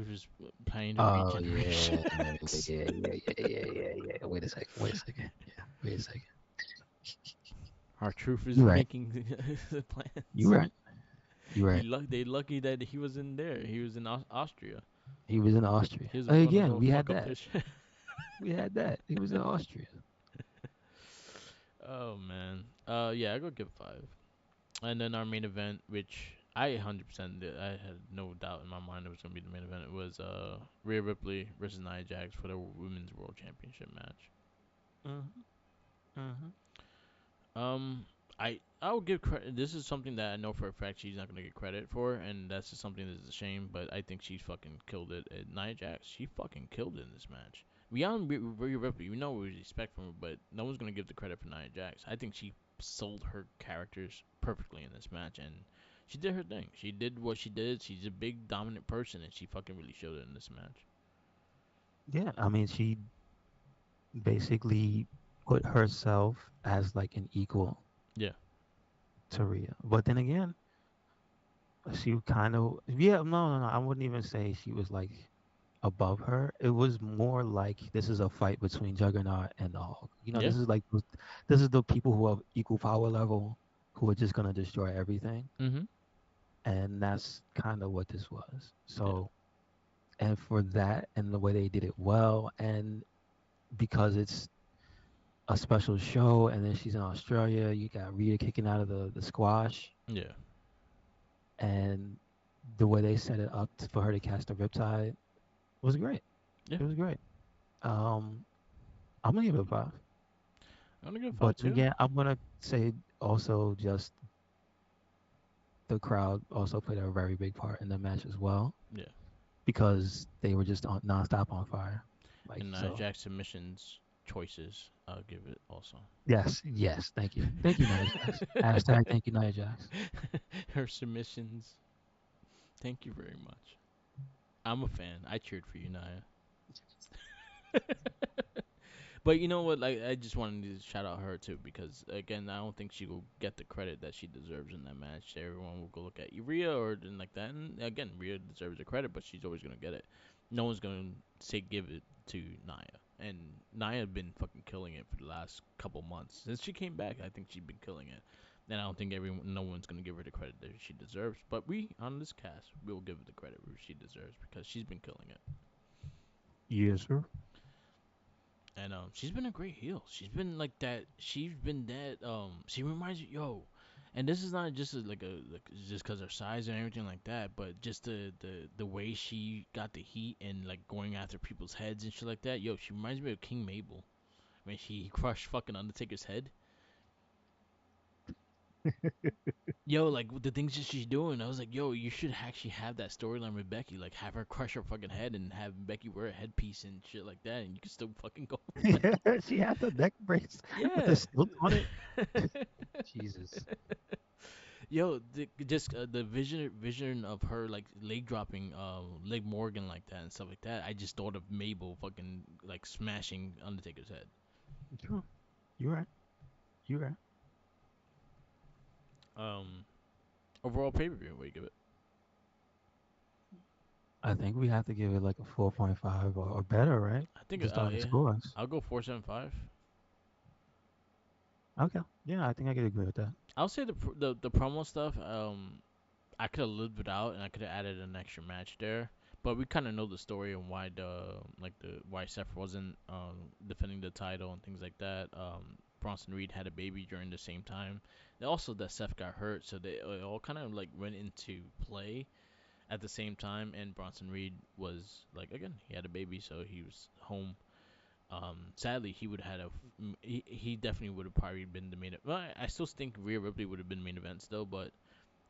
is planning to Oh yeah, regeneration. yeah, yeah, yeah, yeah, yeah, yeah. Wait a second. Wait a second. Yeah. Wait a second. Our truth is You're right. making the You're plans. right. You're right. They lucky that he was in there. He was in Austria. He was in Austria. He was gonna Again, go we had fuck up that. his shit. We had that. He was in Austria. Oh man. Yeah, I go give 5. And then our main event, which I 100% did, I had no doubt in my mind it was gonna be the main event. It was Rhea Ripley versus Nia Jax for the Women's World Championship match. Mm-hmm. Mm-hmm. Um, I will give credit. This is something that I know for a fact she's not gonna get credit for, and that's just something that's a shame. But I think she's fucking killed it. Nia Jax, she fucking killed it in this match. Beyond Rhea Ripley, we know what we expect from her, but no one's gonna give the credit for Nia Jax. I think she sold her characters perfectly in this match, and she did her thing. She did what she did. She's a big dominant person, and she fucking really showed it in this match. Yeah, I mean, she basically put herself as like an equal Yeah, to Rhea. But then again, she kind of yeah, no. I wouldn't even say she was like above her. It was more like this is a fight between Juggernaut and the Hulk. You know, yeah, this is the people who have equal power level who are just gonna destroy everything, mhm, and that's kind of what this was. yeah, So, and for that and the way they did it well, and because it's a special show, and then she's in Australia, you got Rhea kicking out of the squash, yeah, and the way they set it up for her to catch the riptide was great. yeah. It was great. Um, I'm gonna give it a 5. I'm gonna give But 5 too. again, I'm gonna say also just the crowd also played a very big part in the match as well Yeah. because they were just on nonstop on fire. Like And so. Jack's submissions choices, I'll give it also. Yes, yes. Thank you, Nia Jax. Hashtag thank you, Nia Jax. Her submissions. Thank you very much. I'm a fan. I cheered for you, Naya. But you know what? Like, I just wanted to shout out her too because again, I don't think she will get the credit that she deserves in that match. Everyone will go look at Rhea or then like that, and again, Rhea deserves the credit, but she's always gonna get it. No one's gonna say give it to Naya, and Naya been fucking killing it for the last couple months since she came back. I think she's been killing it, and I don't think no one's gonna give her the credit that she deserves. But we on this cast, we will give her the credit where she deserves because she's been killing it. Yes, sir. And she's been a great heel. She's been like that. She's been that. She reminds you, yo. And this is not just like just because her size and everything like that, but just the way she got the heat and like going after people's heads and shit like that. Yo, she reminds me of King Mabel when she crushed fucking Undertaker's head. Yo, like the things that she's doing, I was like, yo, you should actually have that storyline with Becky, like have her crush her fucking head and have Becky wear a headpiece and shit like that, and you can still fucking go. Like, She had the neck brace with the yeah. stilt on it. Jesus. Yo, just the vision of her like leg dropping, leg Morgan like that and stuff like that. I just thought of Mabel fucking like smashing Undertaker's head. True. You're right. You're right. Um, overall pay per view, what do you give it? I think we have to give it like a 4.5 or better, right? I think Just on the yeah, scores. I'll go 4.75. Okay. Yeah, I think I could agree with that. I'll say the promo stuff. I could have lived without, and I could have added an extra match there. But we kind of know the story and why the why Seth wasn't defending the title and things like that. Bronson Reed had a baby during the same time. And also that Seth got hurt, so they it all kind of like went into play at the same time. And Bronson Reed was like again, he had a baby, so he was home. Sadly, he would have had he definitely would have probably been the main. Well, I still think Rhea Ripley would have been main event still, but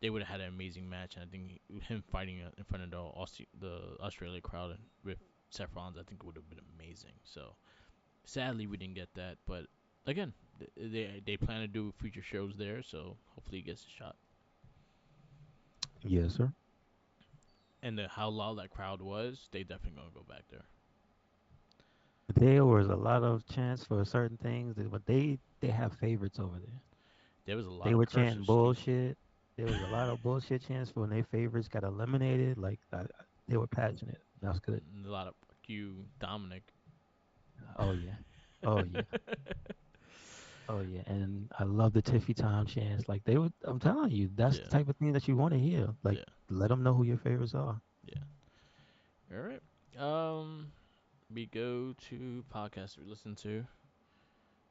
they would have had an amazing match. And I think him fighting in front of the Australia crowd and with Seth Rollins, I think would have been amazing. So sadly, we didn't get that. But again, they plan to do future shows there, so hopefully he gets a shot. Yes, sir. And how loud that crowd was, they definitely gonna go back there. There was a lot of chants for certain things, but they have favorites over there. There was a lot They of were chanting curses too. bullshit. There was a lot of bullshit chants for when their favorites got eliminated. Like they were passionate. That's good. A lot of fuck you, Dominic. Oh yeah. Oh yeah. Oh yeah. And I love the Tiffy Time chants. Like they would. I'm telling you, that's the Yeah, type of thing that you want to hear. Like yeah, let them know who your favorites are. yeah. All right. We go to podcasts we listen to.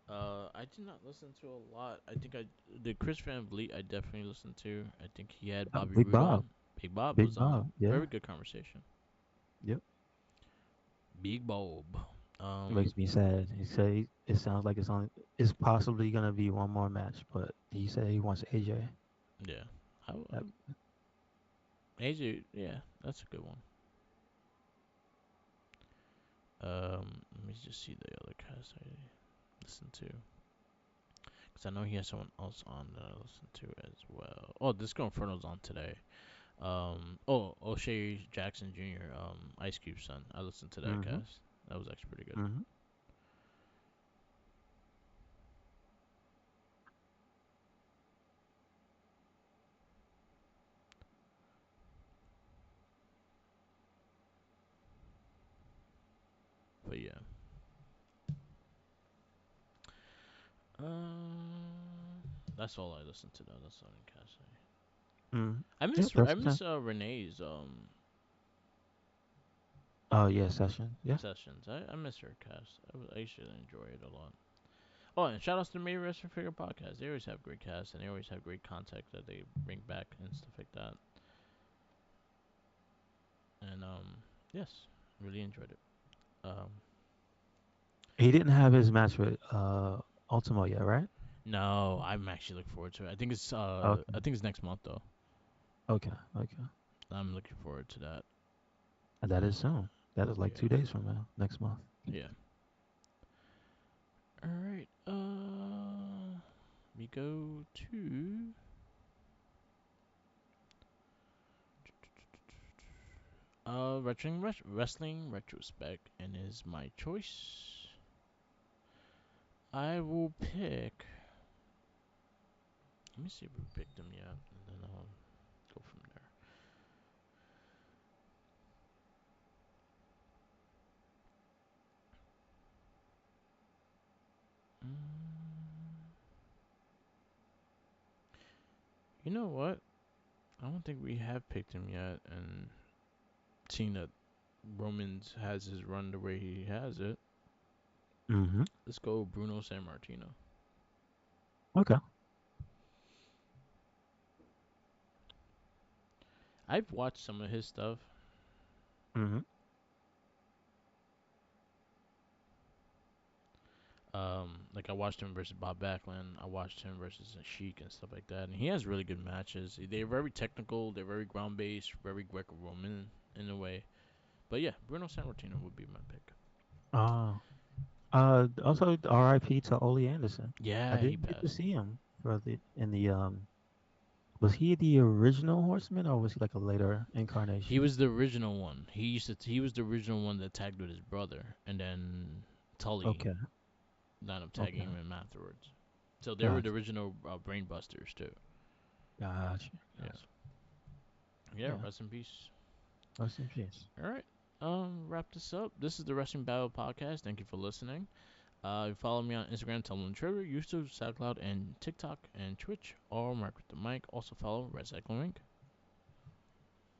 I did not listen to a lot. I think the Chris Van Vliet I definitely listened to. I think he had Bobby Big Roode Bob. on. Big Bob Big was on. Bob. Yeah. Very good conversation. Yep. Big Bob. Makes me sad. He said it sounds like it's possibly gonna be one more match, but he said he wants AJ. Yeah. That, AJ. Yeah, that's a good one. Let me just see the other cast I listened to. Cause I know he has someone else on that I listened to as well. Oh, Disco Inferno's on today. O'Shea Jackson Jr. Ice Cube's son. I listened to that mm-hmm. cast. That was actually pretty good. Mm-hmm. But yeah. That's all I listened to though. That's all I can say. Mm-hmm. I Yep, miss that's the time. Renee's Oh yeah, session. Yeah. sessions. I miss her cast. I used to enjoy it a lot. Oh, and shout outs to Maybe Wrestling Figure podcast. They always have great casts and they always have great content that they bring back and stuff like that. And yes, really enjoyed it. Um, He didn't have his match with Ultimo yet, right? no, I'm actually looking forward to it. Okay. I think it's next month though. Okay. Okay. I'm looking forward to that. And that is soon. That is like Yeah, 2 days from now, next month. yeah. All right. We go to wrestling retrospect, and is my choice. I will pick. Let me see if we picked them yet, and then I'll go from there. Mm, you know what? I don't think we have picked him yet, and seeing that Romans has his run the way he has it, Mm-hmm. let's go Bruno San Martino. Okay. I've watched some of his stuff. Mm-hmm. Like I watched him versus Bob Backlund. I watched him versus Sheik and stuff like that. And he has really good matches. They're very technical. They're very ground based, very Greco-Roman in a way. But yeah, Bruno Sammartino would be my pick. Uh, also R.I.P. to Ole Anderson. I Yeah, he didn't get to passed. see him for the in the Was he the original Horseman or was he like a later He incarnation? was the original one. He was the original one that tagged with his brother, and then Tully Okay, wound up okay, tagging him afterwards. So they were the gotcha, original Brain Busters too. gotcha, Yeah. gotcha. Yeah. Yeah, Rest in peace. rest in peace. All right. Wrap this up. This is the Wrestling Battle podcast. Thank you for listening. Follow me on Instagram, Tumblr, and Twitter, YouTube, SoundCloud, and TikTok, and Twitch, or Mark with the Mic. Also follow Red Cycle Inc.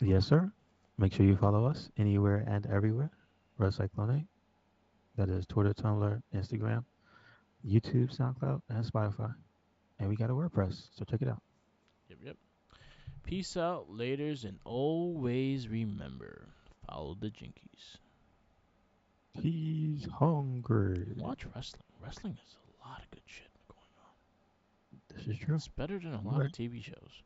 Yes, sir. Make sure you follow us anywhere and everywhere. Red Cyclone. That is Twitter, Tumblr, Instagram, YouTube, SoundCloud, and Spotify. And we got a WordPress, so check it out. Yep, yep. Peace out, laters, and always remember, follow the Jinkies. He's hungry. Watch wrestling. Wrestling is a lot of good shit going on. This is true. It's better than a You lot right. of TV shows.